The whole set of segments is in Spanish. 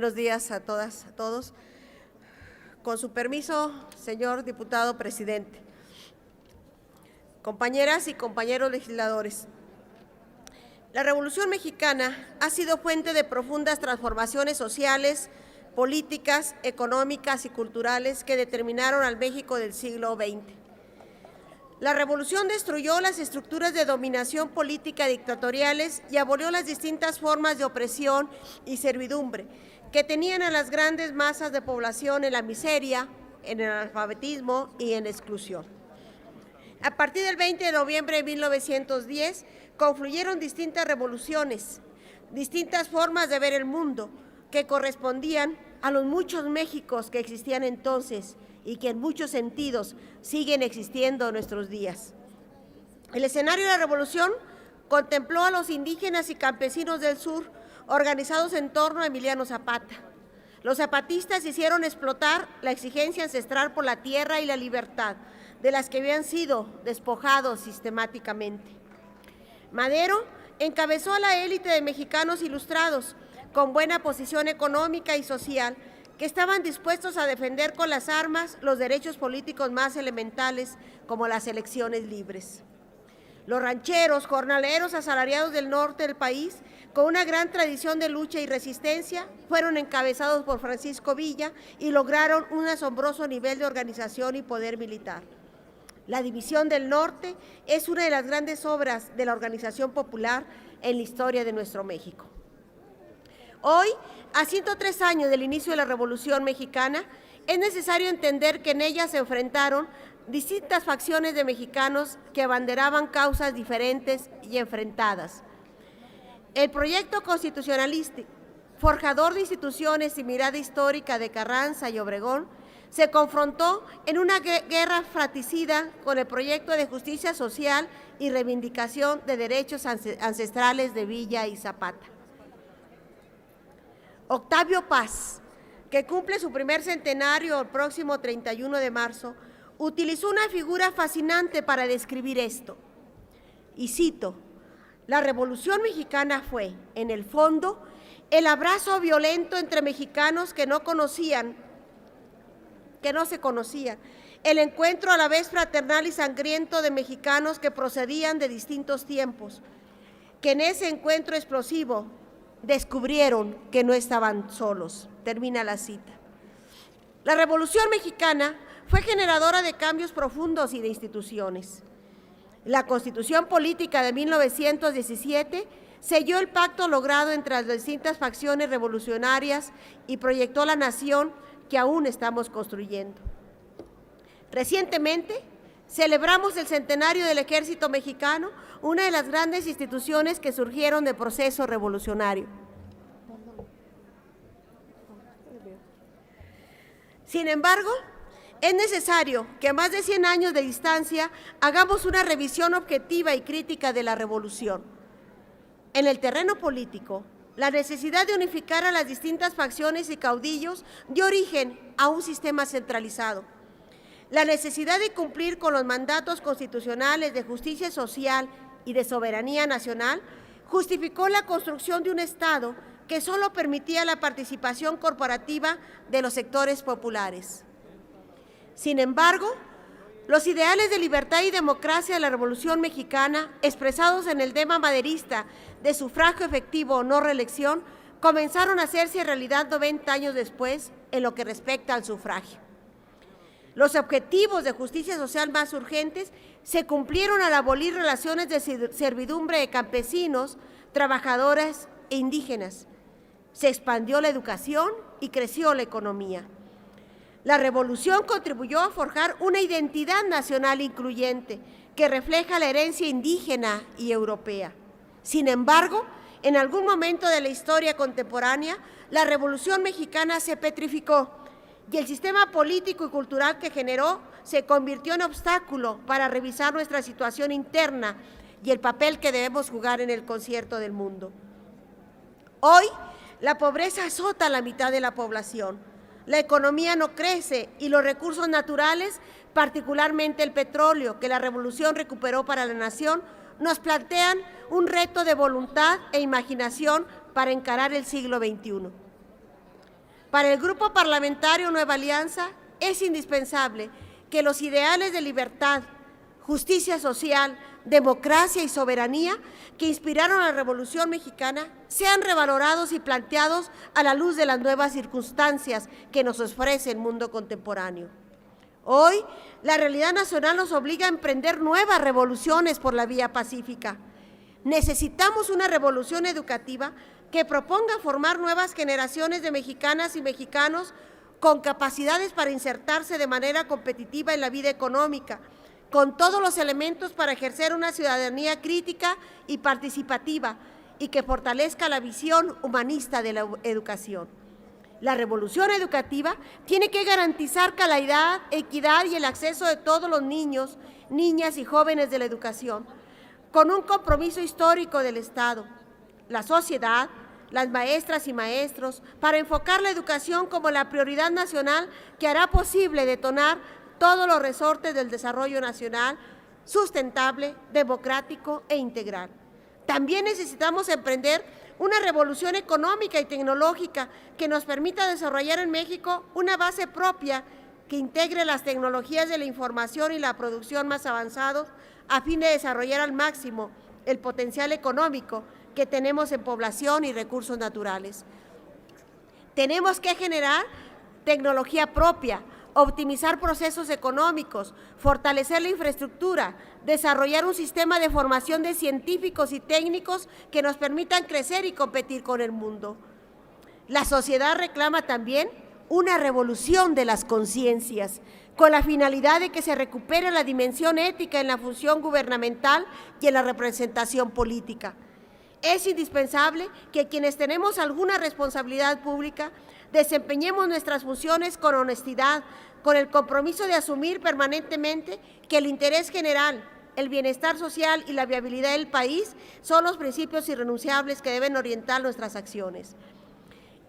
Buenos días a todas, a todos. Con su permiso, señor diputado presidente, compañeras y compañeros legisladores, la Revolución Mexicana ha sido fuente de profundas transformaciones sociales, políticas, económicas y culturales que determinaron al México del siglo XX. La revolución destruyó las estructuras de dominación política dictatoriales y abolió las distintas formas de opresión y servidumbre que tenían a las grandes masas de población en la miseria, en el analfabetismo y en exclusión. A partir del 20 de noviembre de 1910, confluyeron distintas revoluciones, distintas formas de ver el mundo, que correspondían a los muchos Méxicos que existían entonces y que en muchos sentidos siguen existiendo en nuestros días. El escenario de la revolución contempló a los indígenas y campesinos del sur organizados en torno a Emiliano Zapata. Los zapatistas hicieron explotar la exigencia ancestral por la tierra y la libertad, de las que habían sido despojados sistemáticamente. Madero encabezó a la élite de mexicanos ilustrados, con buena posición económica y social, que estaban dispuestos a defender con las armas los derechos políticos más elementales, como las elecciones libres. Los rancheros, jornaleros, asalariados del norte del país, con una gran tradición de lucha y resistencia, fueron encabezados por Francisco Villa y lograron un asombroso nivel de organización y poder militar. La División del Norte es una de las grandes obras de la organización popular en la historia de nuestro México. Hoy, a 103 años del inicio de la Revolución Mexicana, es necesario entender que en ella se enfrentaron distintas facciones de mexicanos que abanderaban causas diferentes y enfrentadas. El proyecto constitucionalista, forjador de instituciones y mirada histórica de Carranza y Obregón, se confrontó en una guerra fratricida con el proyecto de justicia social y reivindicación de derechos ancestrales de Villa y Zapata. Octavio Paz, que cumple su primer centenario el próximo 31 de marzo, utilizó una figura fascinante para describir esto. Y cito: la Revolución Mexicana fue, en el fondo, el abrazo violento entre mexicanos que no se conocían, el encuentro a la vez fraternal y sangriento de mexicanos que procedían de distintos tiempos, que en ese encuentro explosivo descubrieron que no estaban solos. Termina la cita. La Revolución Mexicana fue generadora de cambios profundos y de instituciones. La Constitución Política de 1917 selló el pacto logrado entre las distintas facciones revolucionarias y proyectó la nación que aún estamos construyendo. Recientemente celebramos el centenario del Ejército Mexicano, una de las grandes instituciones que surgieron del proceso revolucionario. Sin embargo, es necesario que a más de 100 años de distancia hagamos una revisión objetiva y crítica de la revolución. En el terreno político, la necesidad de unificar a las distintas facciones y caudillos dio origen a un sistema centralizado. La necesidad de cumplir con los mandatos constitucionales de justicia social y de soberanía nacional justificó la construcción de un Estado que solo permitía la participación corporativa de los sectores populares. Sin embargo, los ideales de libertad y democracia de la Revolución Mexicana, expresados en el lema maderista de sufragio efectivo o no reelección, comenzaron a hacerse realidad 90 años después en lo que respecta al sufragio. Los objetivos de justicia social más urgentes se cumplieron al abolir relaciones de servidumbre de campesinos, trabajadores e indígenas. Se expandió la educación y creció la economía. La revolución contribuyó a forjar una identidad nacional incluyente que refleja la herencia indígena y europea. Sin embargo, en algún momento de la historia contemporánea, la Revolución Mexicana se petrificó y el sistema político y cultural que generó se convirtió en obstáculo para revisar nuestra situación interna y el papel que debemos jugar en el concierto del mundo. Hoy, la pobreza azota a la mitad de la población. La economía no crece y los recursos naturales, particularmente el petróleo que la revolución recuperó para la nación, nos plantean un reto de voluntad e imaginación para encarar el siglo XXI. Para el Grupo Parlamentario Nueva Alianza es indispensable que los ideales de libertad, justicia social, democracia y soberanía que inspiraron a la Revolución Mexicana sean revalorados y planteados a la luz de las nuevas circunstancias que nos ofrece el mundo contemporáneo. Hoy, la realidad nacional nos obliga a emprender nuevas revoluciones por la vía pacífica. Necesitamos una revolución educativa que proponga formar nuevas generaciones de mexicanas y mexicanos con capacidades para insertarse de manera competitiva en la vida económica, con todos los elementos para ejercer una ciudadanía crítica y participativa y que fortalezca la visión humanista de la educación. La revolución educativa tiene que garantizar calidad, equidad y el acceso de todos los niños, niñas y jóvenes de la educación, con un compromiso histórico del Estado, la sociedad, las maestras y maestros, para enfocar la educación como la prioridad nacional que hará posible detonar todos los resortes del desarrollo nacional, sustentable, democrático e integral. También necesitamos emprender una revolución económica y tecnológica que nos permita desarrollar en México una base propia que integre las tecnologías de la información y la producción más avanzados a fin de desarrollar al máximo el potencial económico que tenemos en población y recursos naturales. Tenemos que generar tecnología propia, optimizar procesos económicos, fortalecer la infraestructura, desarrollar un sistema de formación de científicos y técnicos que nos permitan crecer y competir con el mundo. La sociedad reclama también una revolución de las conciencias, con la finalidad de que se recupere la dimensión ética en la función gubernamental y en la representación política. Es indispensable que quienes tenemos alguna responsabilidad pública desempeñemos nuestras funciones con honestidad, con el compromiso de asumir permanentemente que el interés general, el bienestar social y la viabilidad del país son los principios irrenunciables que deben orientar nuestras acciones.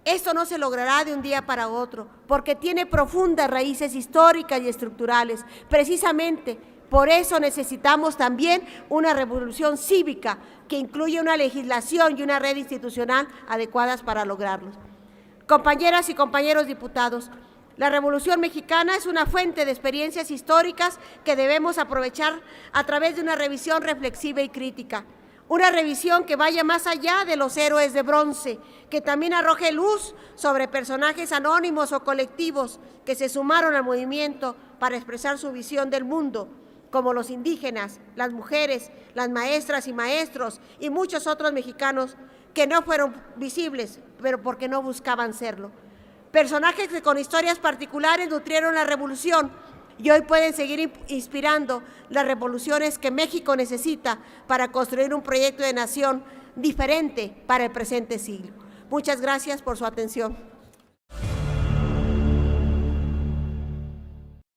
Esto no se logrará de un día para otro, porque tiene profundas raíces históricas y estructurales. Precisamente por eso necesitamos también una revolución cívica que incluya una legislación y una red institucional adecuadas para lograrlo. Compañeras y compañeros diputados, la Revolución Mexicana es una fuente de experiencias históricas que debemos aprovechar a través de una revisión reflexiva y crítica. Una revisión que vaya más allá de los héroes de bronce, que también arroje luz sobre personajes anónimos o colectivos que se sumaron al movimiento para expresar su visión del mundo, como los indígenas, las mujeres, las maestras y maestros y muchos otros mexicanos que no fueron visibles, pero porque no buscaban serlo. Personajes que con historias particulares nutrieron la revolución y hoy pueden seguir inspirando las revoluciones que México necesita para construir un proyecto de nación diferente para el presente siglo. Muchas gracias por su atención.